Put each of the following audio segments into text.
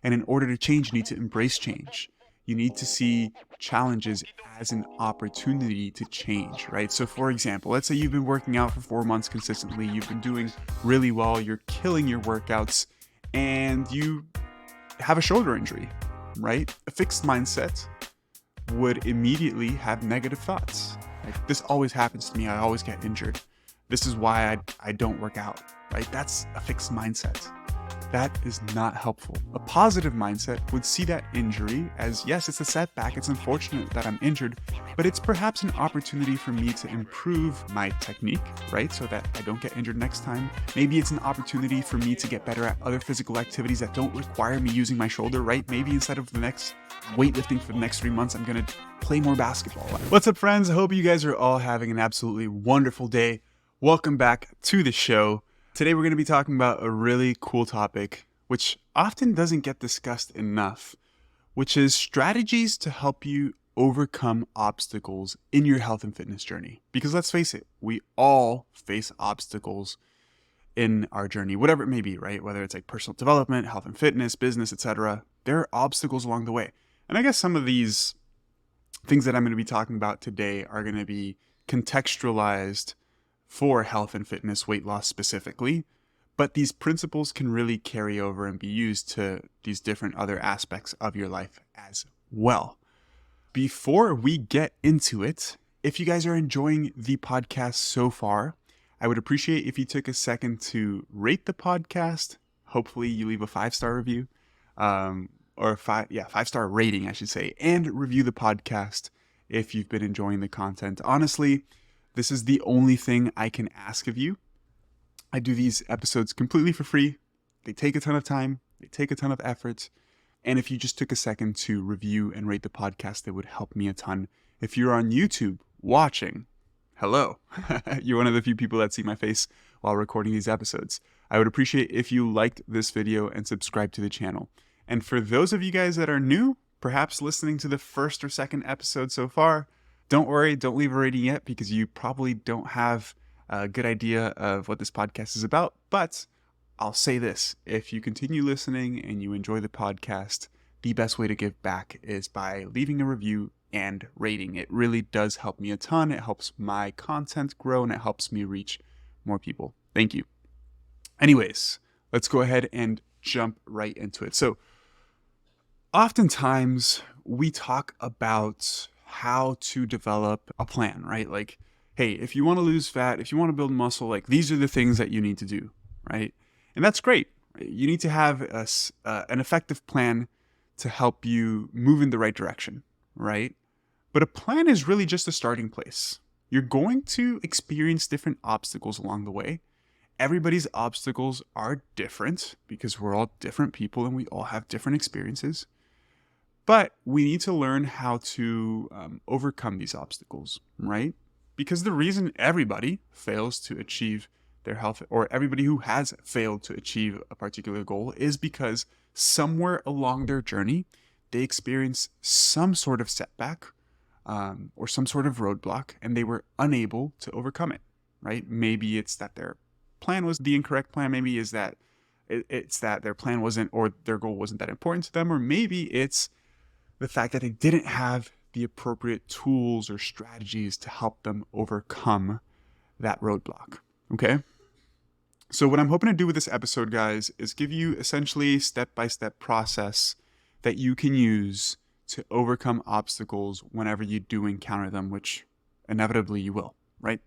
And in order to change, you need to embrace change. You need to see challenges as an opportunity to change, right? So for example, let's say you've been working out for 4 months consistently, you've been doing really well, you're killing your workouts, and you have a shoulder injury, right? A fixed mindset would immediately have negative thoughts. Like, this always happens to me, I always get injured. This is why I don't work out, right? That's a fixed mindset. That is not helpful. A positive mindset would see that injury as, yes, it's a setback, it's unfortunate that I'm injured, but it's perhaps an opportunity for me to improve my technique, right? So that I don't get injured next time. Maybe it's an opportunity for me to get better at other physical activities that don't require me using my shoulder, right? Maybe instead of the next weightlifting for the next 3 months, I'm gonna play more basketball. What's up, friends? I hope you guys are all having an absolutely wonderful day. Welcome back to the show. Today we're going to be talking about a really cool topic, which often doesn't get discussed enough, which is strategies to help you overcome obstacles in your health and fitness journey. Because let's face it, we all face obstacles in our journey, whatever it may be, right? Whether it's like personal development, health and fitness, business, etc. There are obstacles along the way. And I guess some of these things that I'm going to be talking about today are going to be contextualized for health and fitness, weight loss specifically, but these principles can really carry over and be used to these different other aspects of your life as well. Before we get into it, if you guys are enjoying the podcast so far, I would appreciate if you took a second to rate the podcast. Hopefully you leave a 5-star review, or 5-star rating, I should say, and review the podcast if you've been enjoying the content. Honestly, this is the only thing I can ask of you. I do these episodes completely for free. They take a ton of time. They take a ton of effort. And if you just took a second to review and rate the podcast, it would help me a ton. If you're on YouTube watching, hello. You're one of the few people that see my face while recording these episodes. I would appreciate if you liked this video and subscribe to the channel. And for those of you guys that are new, perhaps listening to the first or second episode so far, don't worry, don't leave a rating yet because you probably don't have a good idea of what this podcast is about. But I'll say this, if you continue listening and you enjoy the podcast, the best way to give back is by leaving a review and rating. It really does help me a ton. It helps my content grow and it helps me reach more people. Thank you. Anyways, let's go ahead and jump right into it. So oftentimes we talk about how to develop a plan, right? Like, hey, if you want to lose fat, if you want to build muscle, like these are the things that you need to do, right? And that's great. You need to have an effective plan to help you move in the right direction, right? But a plan is really just a starting place. You're going to experience different obstacles along the way. Everybody's obstacles are different because we're all different people and we all have different experiences. But we need to learn how to overcome these obstacles, right? Because the reason everybody fails to achieve their health, or everybody who has failed to achieve a particular goal, is because somewhere along their journey, they experienced some sort of setback or some sort of roadblock, and they were unable to overcome it, right? Maybe it's that their plan was the incorrect plan. Maybe it's that their plan wasn't, or their goal wasn't that important to them, or maybe it's the fact that they didn't have the appropriate tools or strategies to help them overcome that roadblock, okay? So what I'm hoping to do with this episode, guys, is give you essentially step-by-step process that you can use to overcome obstacles whenever you do encounter them, which inevitably you will, right?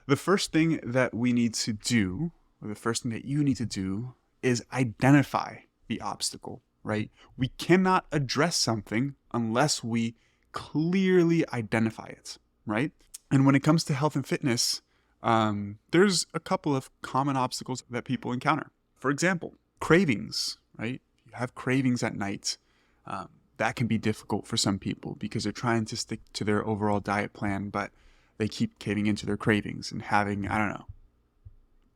The first thing that we need to do, or the first thing that you need to do, is identify the obstacle, right? We cannot address something unless we clearly identify it, right? And when it comes to health and fitness, there's a couple of common obstacles that people encounter. For example, cravings, right? You have cravings at night. That can be difficult for some people because they're trying to stick to their overall diet plan, but they keep caving into their cravings and having,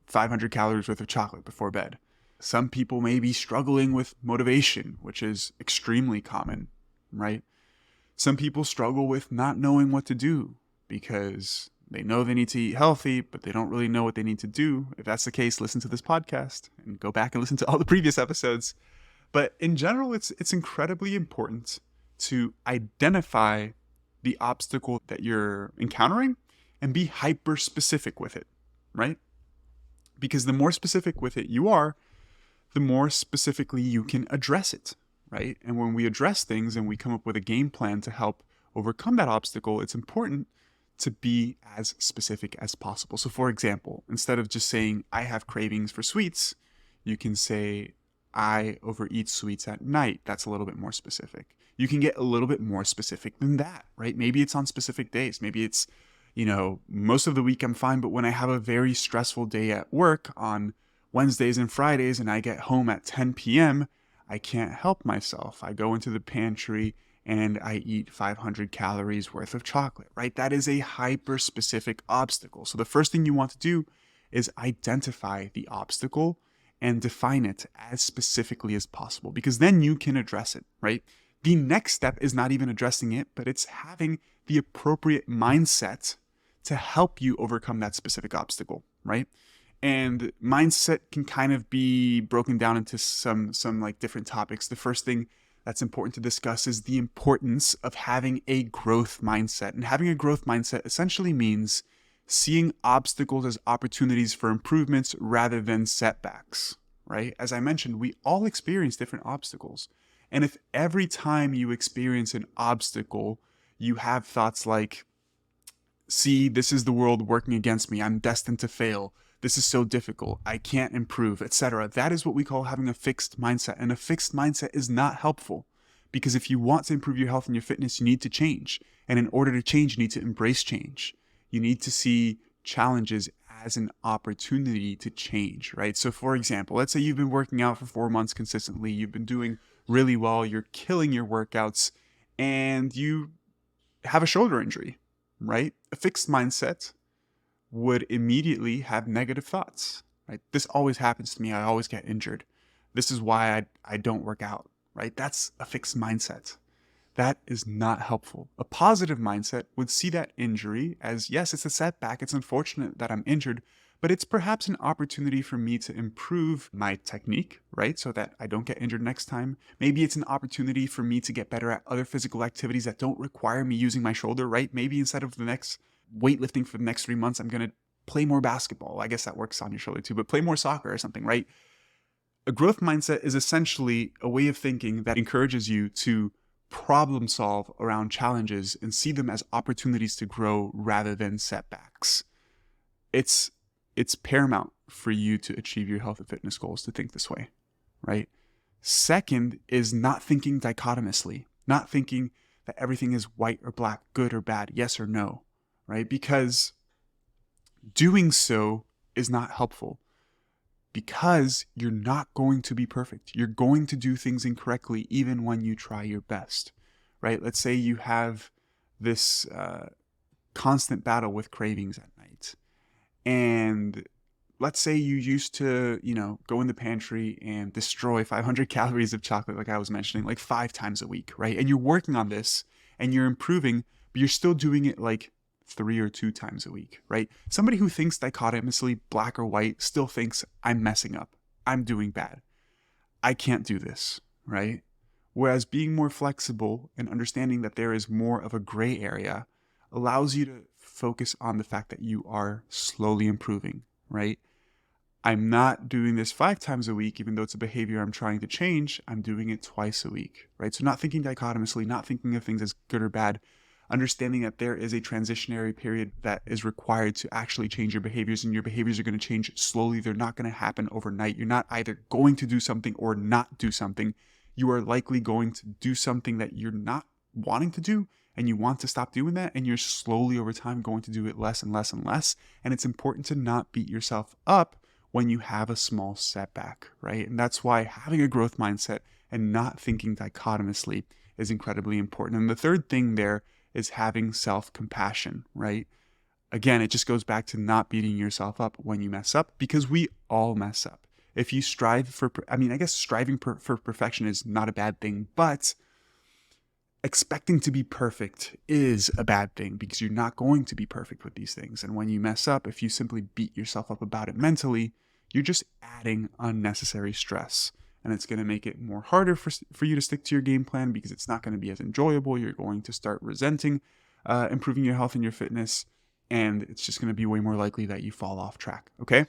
500 calories worth of chocolate before bed. Some people may be struggling with motivation, which is extremely common, right? Some people struggle with not knowing what to do because they know they need to eat healthy, but they don't really know what they need to do. If that's the case, listen to this podcast and go back and listen to all the previous episodes. But in general, it's incredibly important to identify the obstacle that you're encountering and be hyper specific with it, right? Because the more specific with it you are, the more specifically you can address it, right? And when we address things and we come up with a game plan to help overcome that obstacle, it's important to be as specific as possible. So for example, instead of just saying, I have cravings for sweets, you can say, I overeat sweets at night. That's a little bit more specific. You can get a little bit more specific than that, right? Maybe it's on specific days. Maybe it's, most of the week I'm fine, but when I have a very stressful day at work on Wednesdays and Fridays and I get home at 10 p.m., I can't help myself. I go into the pantry and I eat 500 calories worth of chocolate, right? That is a hyper specific obstacle. So the first thing you want to do is identify the obstacle and define it as specifically as possible, because then you can address it, right? The next step is not even addressing it, but it's having the appropriate mindset to help you overcome that specific obstacle, right? And mindset can kind of be broken down into some like different topics. The first thing that's important to discuss is the importance of having a growth mindset. And having a growth mindset essentially means seeing obstacles as opportunities for improvements rather than setbacks, right? As I mentioned, we all experience different obstacles. And if every time you experience an obstacle, you have thoughts like, see, this is the world working against me. I'm destined to fail. This is so difficult. I can't improve, etc. That is what we call having a fixed mindset. And a fixed mindset is not helpful, because if you want to improve your health and your fitness, you need to change. And in order to change, you need to embrace change. You need to see challenges as an opportunity to change, right? So for example, let's say you've been working out for 4 months consistently. You've been doing really well. You're killing your workouts and you have a shoulder injury, right? A fixed mindset would immediately have negative thoughts, right? This always happens to me. I always get injured. This is why I don't work out, right? That's a fixed mindset. That is not helpful. A positive mindset would see that injury as, yes, it's a setback. It's unfortunate that I'm injured, but it's perhaps an opportunity for me to improve my technique, right? So that I don't get injured next time. Maybe it's an opportunity for me to get better at other physical activities that don't require me using my shoulder, right? Maybe instead of the next weightlifting for the next 3 months, I'm going to play more basketball. I guess that works on your shoulder too, but play more soccer or something, right? A growth mindset is essentially a way of thinking that encourages you to problem solve around challenges and see them as opportunities to grow rather than setbacks. It's paramount for you to achieve your health and fitness goals to think this way, right? Second is not thinking dichotomously, not thinking that everything is white or black, good or bad, yes or no, right? Because doing so is not helpful, because you're not going to be perfect. You're going to do things incorrectly even when you try your best, right? Let's say you have this constant battle with cravings at night. And let's say you used to, go in the pantry and destroy 500 calories of chocolate, like I was mentioning, like 5 times a week, right? And you're working on this and you're improving, but you're still doing it like 3 or 2 times a week, right? Somebody who thinks dichotomously black or white still thinks I'm messing up. I'm doing bad. I can't do this, right? Whereas being more flexible and understanding that there is more of a gray area allows you to focus on the fact that you are slowly improving, right? I'm not doing this 5 times a week, even though it's a behavior I'm trying to change. I'm doing it twice a week, right? So not thinking dichotomously, not thinking of things as good or bad, understanding that there is a transitionary period that is required to actually change your behaviors, and your behaviors are going to change slowly. They're not going to happen overnight. You're not either going to do something or not do something. You are likely going to do something that you're not wanting to do, and you want to stop doing that, and you're slowly over time going to do it less and less and less. And it's important to not beat yourself up when you have a small setback, right? And that's why having a growth mindset and not thinking dichotomously is incredibly important. And the third thing there is having self-compassion, right? Again, it just goes back to not beating yourself up when you mess up, because we all mess up. If you strive for, I guess striving for perfection is not a bad thing, but expecting to be perfect is a bad thing, because you're not going to be perfect with these things. And when you mess up, if you simply beat yourself up about it mentally, you're just adding unnecessary stress. and it's going to make it more harder for you to stick to your game plan because it's not going to be as enjoyable. You're going to start resenting improving your health and your fitness, and it's just going to be way more likely that you fall off track, okay?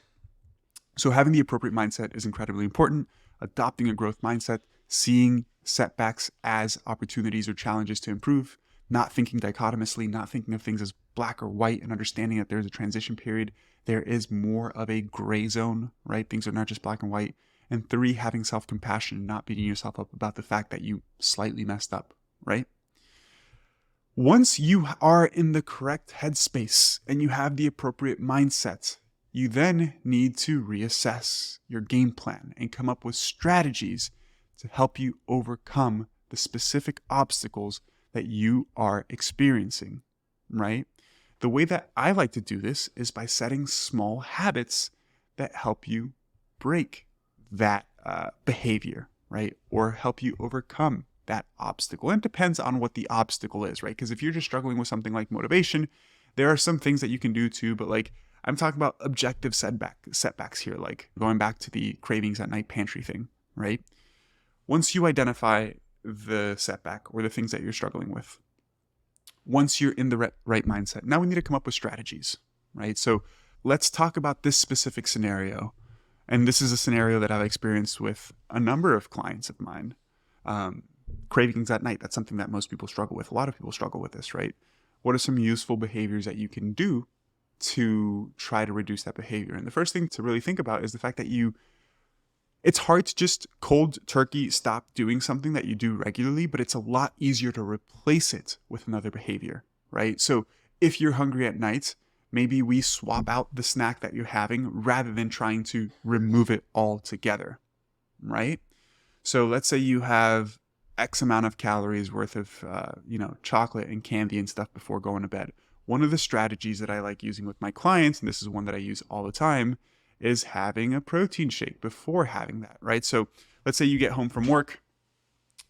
So having the appropriate mindset is incredibly important. Adopting a growth mindset, seeing setbacks as opportunities or challenges to improve, not thinking dichotomously, not thinking of things as black or white, and understanding that there's a transition period. There is more of a gray zone, right? Things are not just black and white. And 3, having self-compassion and not beating yourself up about the fact that you slightly messed up, right? Once you are in the correct headspace and you have the appropriate mindset, you then need to reassess your game plan and come up with strategies to help you overcome the specific obstacles that you are experiencing, right? The way that I like to do this is by setting small habits that help you break that behavior, right? Or help you overcome that obstacle. And it depends on what the obstacle is, right? Because if you're just struggling with something like motivation, there are some things that you can do too, but like I'm talking about objective setbacks here, like going back to the cravings at night pantry thing, right? Once you identify the setback or the things that you're struggling with, once you're in the right mindset, now we need to come up with strategies, right? So let's talk about this specific scenario. And this is a scenario that I've experienced with a number of clients of mine. Cravings at night, that's something that most people struggle with. A lot of people struggle with this, right? What are some useful behaviors that you can do to try to reduce that behavior? And the first thing to really think about is the fact that it's hard to just cold turkey stop doing something that you do regularly, but it's a lot easier to replace it with another behavior, right? So if you're hungry at night, maybe we swap out the snack that you're having rather than trying to remove it altogether, right? So let's say you have X amount of calories worth of, chocolate and candy and stuff before going to bed. One of the strategies that I like using with my clients, and this is one that I use all the time, is having a protein shake before having that, right? So let's say you get home from work,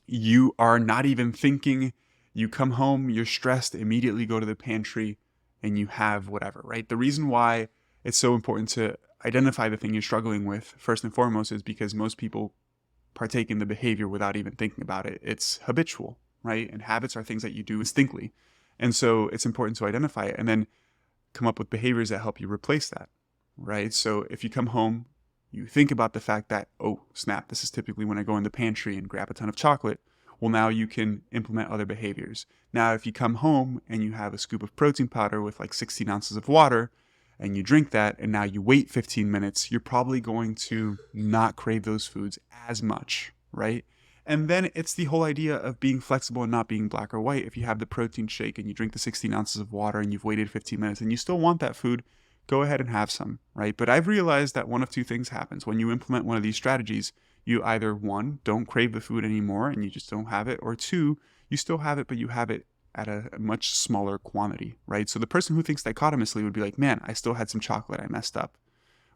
you are not even thinking, you come home, you're stressed, immediately go to the pantry and you have whatever, right? The reason why it's so important to identify the thing you're struggling with first and foremost is because most people partake in the behavior without even thinking about it. It's habitual, right? And habits are things that you do instinctively. And so it's important to identify it and then come up with behaviors that help you replace that, right? So if you come home, you think about the fact that, oh, snap, this is typically when I go in the pantry and grab a ton of chocolate. Well, now you can implement other behaviors. Now, if you come home and you have a scoop of protein powder with like 16 ounces of water, and you drink that, and now you wait 15 minutes, you're probably going to not crave those foods as much, right? And then it's the whole idea of being flexible and not being black or white. If you have the protein shake and you drink the 16 ounces of water and you've waited 15 minutes and you still want that food, go ahead and have some, right? But I've realized that one of two things happens. When you implement one of these strategies, you either, 1, don't crave the food anymore and you just don't have it, or 2, you still have it, but you have it at a much smaller quantity, right? So the person who thinks dichotomously would be like, man, I still had some chocolate, I messed up.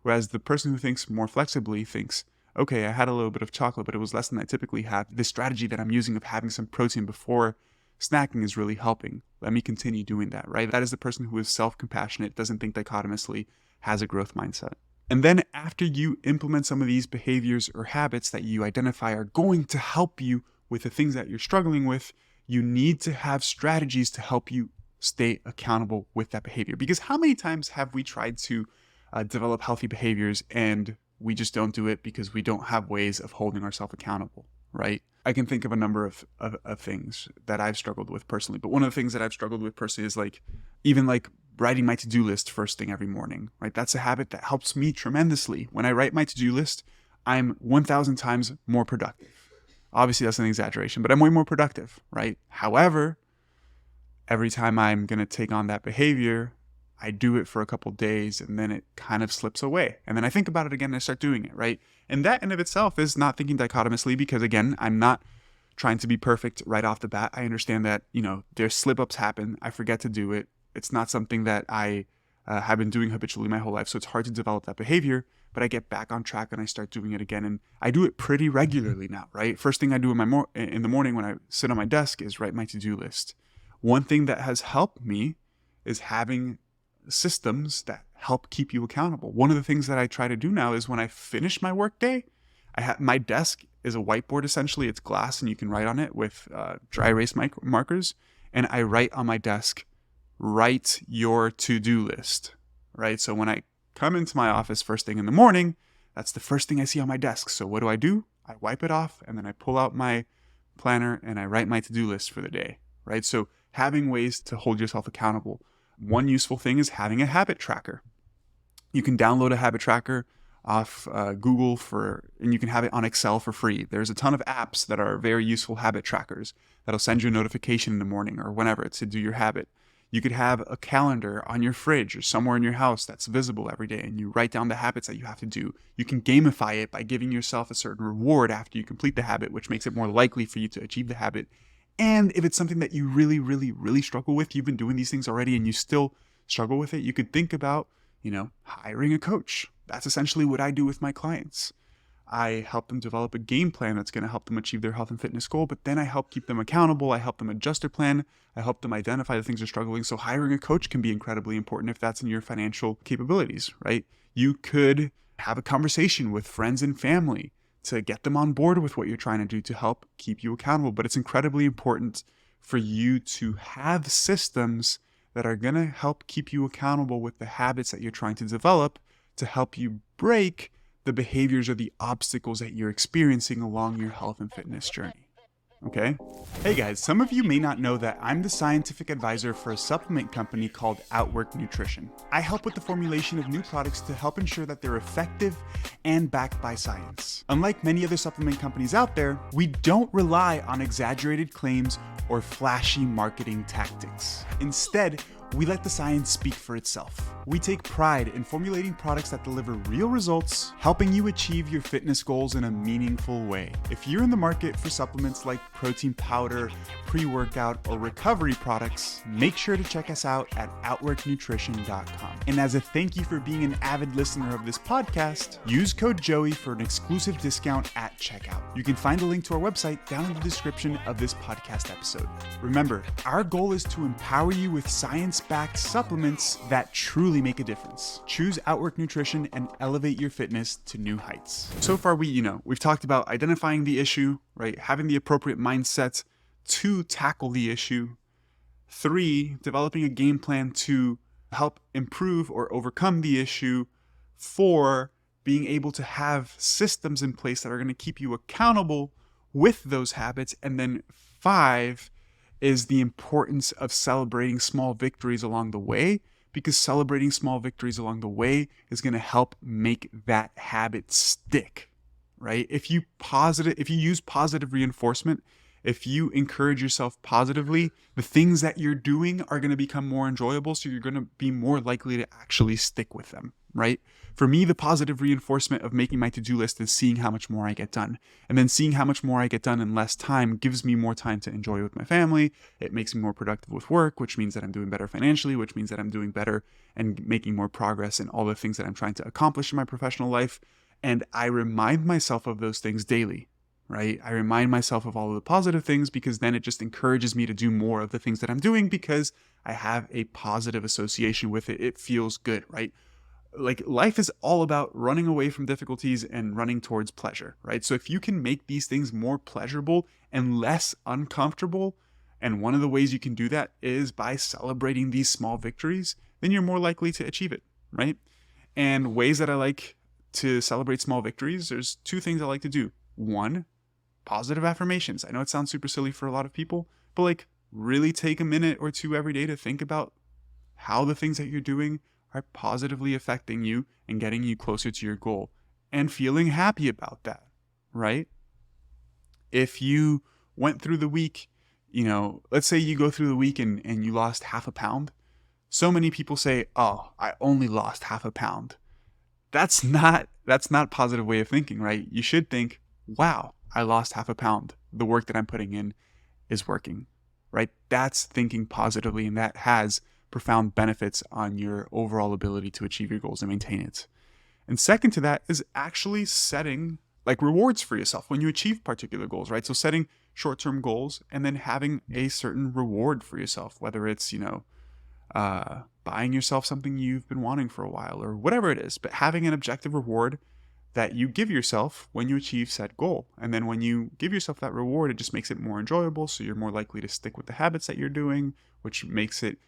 Whereas the person who thinks more flexibly thinks, okay, I had a little bit of chocolate, but it was less than I typically have. This strategy that I'm using of having some protein before snacking is really helping. Let me continue doing that, right? That is the person who is self-compassionate, doesn't think dichotomously, has a growth mindset. And then after you implement some of these behaviors or habits that you identify are going to help you with the things that you're struggling with, you need to have strategies to help you stay accountable with that behavior. Because how many times have we tried to develop healthy behaviors and we just don't do it because we don't have ways of holding ourselves accountable, right? I can think of a number of things that I've struggled with personally. But one of the things that I've struggled with personally is even writing my to-do list first thing every morning, right? That's a habit that helps me tremendously. When I write my to-do list, I'm 1,000 times more productive. Obviously, that's an exaggeration, but I'm way more productive, right? However, every time I'm going to take on that behavior, I do it for a couple days and then it kind of slips away. And then I think about it again and I start doing it, right? And that in of itself is not thinking dichotomously because, again, I'm not trying to be perfect right off the bat. I understand that, there's slip-ups happen. I forget to do it. It's not something that I have been doing habitually my whole life, so it's hard to develop that behavior. But I get back on track and I start doing it again. And I do it pretty regularly now, right? First thing I do in the morning when I sit on my desk is write my to-do list. One thing that has helped me is having systems that help keep you accountable. One of the things that I try to do now is when I finish my work day, my desk is a whiteboard essentially. It's glass and you can write on it with dry erase markers. And I write on my desk, write your to-do list, right? So when I come into my office first thing in the morning, that's the first thing I see on my desk. So what do? I wipe it off and then I pull out my planner and I write my to-do list for the day, right? So having ways to hold yourself accountable. One useful thing is having a habit tracker. You can download a habit tracker off Google and you can have it on Excel for free. There's a ton of apps that are very useful habit trackers that'll send you a notification in the morning or whenever to do your habit. You could have a calendar on your fridge or somewhere in your house that's visible every day, and you write down the habits that you have to do. You can gamify it by giving yourself a certain reward after you complete the habit, which makes it more likely for you to achieve the habit. And if it's something that you really, really, really struggle with, you've been doing these things already and you still struggle with it, you could think about, hiring a coach. That's essentially what I do with my clients. I help them develop a game plan that's going to help them achieve their health and fitness goal, but then I help keep them accountable. I help them adjust their plan. I help them identify the things they're struggling. So hiring a coach can be incredibly important if that's in your financial capabilities, right? You could have a conversation with friends and family to get them on board with what you're trying to do to help keep you accountable. But it's incredibly important for you to have systems that are going to help keep you accountable with the habits that you're trying to develop to help you break the behaviors or the obstacles that you're experiencing along your health and fitness journey. Okay? Hey guys, some of you may not know that I'm the scientific advisor for a supplement company called Outwork Nutrition. I help with the formulation of new products to help ensure that they're effective and backed by science. Unlike many other supplement companies out there, we don't rely on exaggerated claims or flashy marketing tactics. Instead, we let the science speak for itself. We take pride in formulating products that deliver real results, helping you achieve your fitness goals in a meaningful way. If you're in the market for supplements like protein powder, pre-workout, or recovery products, make sure to check us out at outworknutrition.com. And as a thank you for being an avid listener of this podcast, use code Joey for an exclusive discount at checkout. You can find a link to our website down in the description of this podcast episode. Remember, our goal is to empower you with science-backed supplements that truly make a difference. Choose Outwork Nutrition and elevate your fitness to new heights. So far, we've talked about identifying the issue, right? Having the appropriate mindset to tackle the issue. 3, developing a game plan to help improve or overcome the issue. 4, being able to have systems in place that are going to keep you accountable with those habits. And then 5 is the importance of celebrating small victories along the way, because celebrating small victories along the way is going to help make that habit stick, right? If you use positive reinforcement, if you encourage yourself positively, the things that you're doing are going to become more enjoyable, so you're going to be more likely to actually stick with them, right? For me, the positive reinforcement of making my to-do list is seeing how much more I get done. And then seeing how much more I get done in less time gives me more time to enjoy with my family. It makes me more productive with work, which means that I'm doing better financially, which means that I'm doing better and making more progress in all the things that I'm trying to accomplish in my professional life. And I remind myself of those things daily, right? I remind myself of all of the positive things, because then it just encourages me to do more of the things that I'm doing because I have a positive association with it. It feels good, right? Like, life is all about running away from difficulties and running towards pleasure, right? So if you can make these things more pleasurable and less uncomfortable, and one of the ways you can do that is by celebrating these small victories, then you're more likely to achieve it, right? And ways that I like to celebrate small victories, there's 2 things I like to do. 1, positive affirmations. I know it sounds super silly for a lot of people, but really take a minute or 2 every day to think about how the things that you're doing are positively affecting you and getting you closer to your goal, and feeling happy about that, right? If you went through the week, let's say you go through the week and you lost half a pound. So many people say, oh, I only lost half a pound. That's not a positive way of thinking, right? You should think, wow, I lost half a pound. The work that I'm putting in is working, right? That's thinking positively, and that has profound benefits on your overall ability to achieve your goals and maintain it. And second to that is actually setting rewards for yourself when you achieve particular goals, right? So setting short-term goals and then having a certain reward for yourself, whether it's, buying yourself something you've been wanting for a while or whatever it is, but having an objective reward that you give yourself when you achieve said goal. And then when you give yourself that reward, it just makes it more enjoyable. So you're more likely to stick with the habits that you're doing, which makes it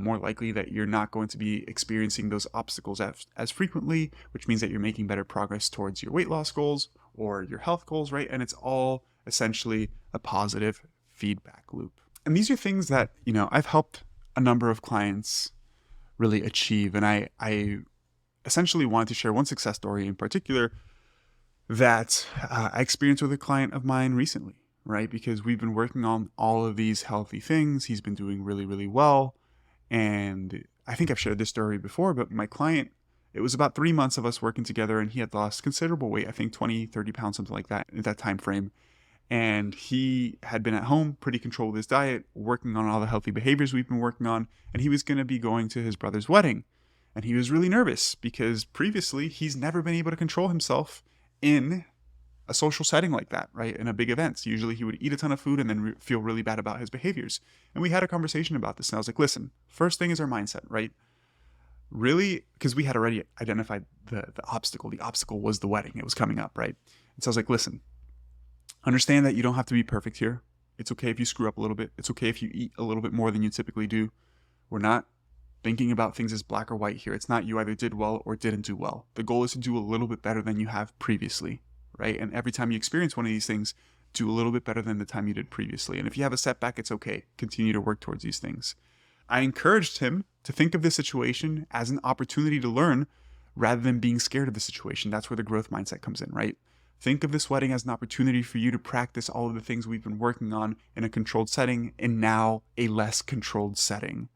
more likely that you're not going to be experiencing those obstacles as frequently, which means that you're making better progress towards your weight loss goals or your health goals, right? And it's all essentially a positive feedback loop. And these are things that, I've helped a number of clients really achieve. And I essentially wanted to share one success story in particular that I experienced with a client of mine recently, right? Because we've been working on all of these healthy things. He's been doing really, really well. And I think I've shared this story before, but my client, it was about 3 months of us working together, and he had lost considerable weight, I think 20, 30 pounds, something like that, at that time frame. And he had been at home, pretty controlled with his diet, working on all the healthy behaviors we've been working on, and he was going to be going to his brother's wedding. And he was really nervous because previously he's never been able to control himself in a social setting like that, right? In a big event. Usually he would eat a ton of food and then feel really bad about his behaviors. And we had a conversation about this, and I was like, listen, first thing is our mindset, right? Really, because we had already identified the obstacle. The obstacle was the wedding. It was coming up, right? And so I was like, listen, understand that you don't have to be perfect here. It's okay if you screw up a little bit. It's okay if you eat a little bit more than you typically do. We're not thinking about things as black or white here. It's not you either did well or didn't do well. The goal is to do a little bit better than you have previously, right? And every time you experience one of these things, do a little bit better than the time you did previously. And if you have a setback, it's okay. Continue to work towards these things. I encouraged him to think of this situation as an opportunity to learn rather than being scared of the situation. That's where the growth mindset comes in, right? Think of this wedding as an opportunity for you to practice all of the things we've been working on in a controlled setting and now a less controlled setting.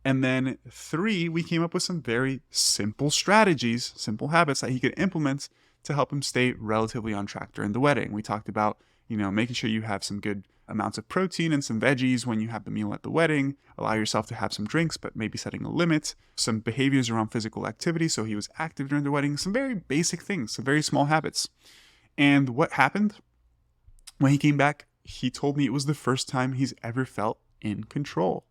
And then 3, we came up with some very simple strategies, simple habits that he could implement to help him stay relatively on track during the wedding. We talked about, making sure you have some good amounts of protein and some veggies when you have the meal at the wedding. Allow yourself to have some drinks, but maybe setting a limit. Some behaviors around physical activity, so he was active during the wedding. Some very basic things, some very small habits. And what happened? When he came back, he told me it was the first time he's ever felt in control,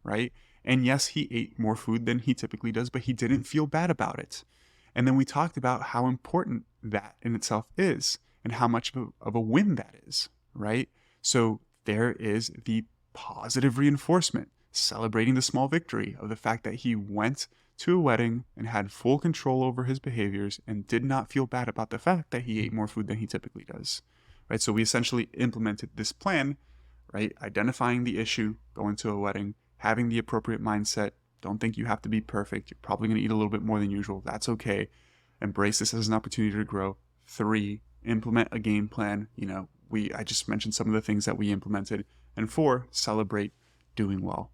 right? And yes, he ate more food than he typically does, but he didn't feel bad about it. And then we talked about how important that in itself is and how much of a win that is, right? So there is the positive reinforcement, celebrating the small victory of the fact that he went to a wedding and had full control over his behaviors and did not feel bad about the fact that he ate more food than he typically does, right? So we essentially implemented this plan, right? Identifying the issue, going to a wedding, having the appropriate mindset. Don't think you have to be perfect. You're probably going to eat a little bit more than usual. That's okay. Embrace this as an opportunity to grow. 3, implement a game plan. I just mentioned some of the things that we implemented. And 4, celebrate doing well.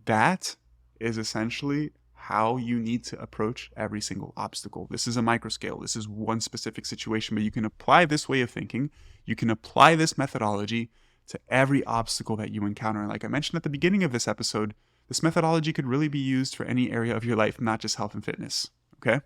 That is essentially how you need to approach every single obstacle. This is a micro scale. This is one specific situation, but you can apply this way of thinking. You can apply this methodology to every obstacle that you encounter. And like I mentioned at the beginning of this episode, this methodology could really be used for any area of your life, not just health and fitness. Okay?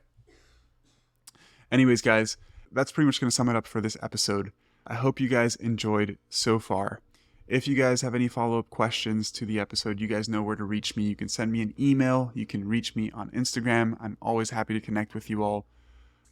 Anyways, guys, that's pretty much going to sum it up for this episode. I hope you guys enjoyed so far. If you guys have any follow-up questions to the episode, you guys know where to reach me. You can send me an email. You can reach me on Instagram. I'm always happy to connect with you all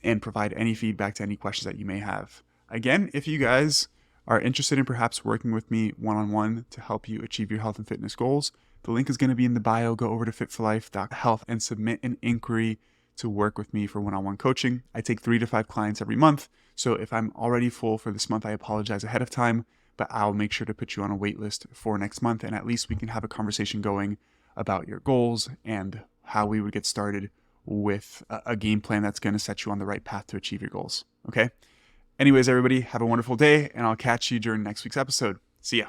and provide any feedback to any questions that you may have. Again, if you guys are interested in perhaps working with me one-on-one to help you achieve your health and fitness goals, the link is going to be in the bio. Go over to fitforlife.health and submit an inquiry to work with me for one-on-one coaching. I take 3 to 5 clients every month. So if I'm already full for this month, I apologize ahead of time, but I'll make sure to put you on a wait list for next month. And at least we can have a conversation going about your goals and how we would get started with a game plan that's going to set you on the right path to achieve your goals. Okay? Anyways, everybody, have a wonderful day, and I'll catch you during next week's episode. See ya.